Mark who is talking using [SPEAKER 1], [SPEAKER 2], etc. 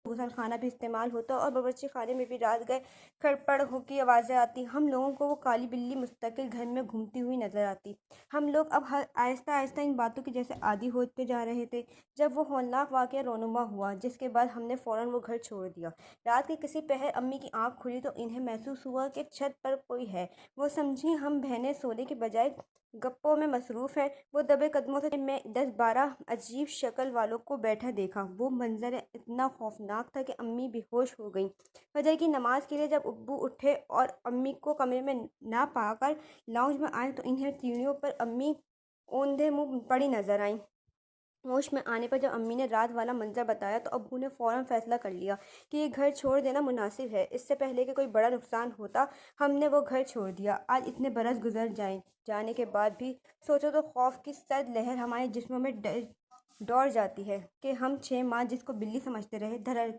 [SPEAKER 1] غسل خانہ بھی استعمال ہوتا اور باورچی خانے میں بھی رات گئے کھڑپڑ ہو کی آوازیں آتی۔ ہم لوگوں کو وہ کالی بلی مستقل گھر میں گھومتی ہوئی نظر آتی۔ ہم لوگ اب آہستہ آہستہ ان باتوں کے جیسے عادی ہوتے جا رہے تھے۔ جب وہ ہولناک واقعہ رونما ہوا، جس کے بعد ہم نے فوراً وہ گھر چھوڑ دیا۔ رات کے کسی پہر امی کی آنکھ کھلی تو انہیں محسوس ہوا کہ چھت پر کوئی ہے۔ وہ سمجھی ہم بہنیں سونے کے بجائے گپوں میں مصروف ہیں۔ وہ دبے قدموں سے میں 10-12 عجیب شکل والوں کو بیٹھا دیکھا۔ وہ منظر اتنا خوفناک تھا کہ امی بے ہوش ہو گئیں۔ فجر کی نماز کے لیے جب ابو اٹھے اور امی کو کمرے میں نہ پا کر لاؤنج میں آئے تو انہیں سیڑھیوں پر امی اوندھے منہ پڑی نظر آئیں۔ ہوش میں آنے پر جب امی نے رات والا منظر بتایا تو ابو نے فوراً فیصلہ کر لیا کہ یہ گھر چھوڑ دینا مناسب ہے۔ اس سے پہلے کہ کوئی بڑا نقصان ہوتا، ہم نے وہ گھر چھوڑ دیا۔ آج اتنے برس گزر جانے کے بعد بھی سوچو تو خوف کی سرد لہر ہمارے جسموں میں دوڑ جاتی ہے کہ ہم 6 ماہ جس کو بلی سمجھتے رہے، دراصل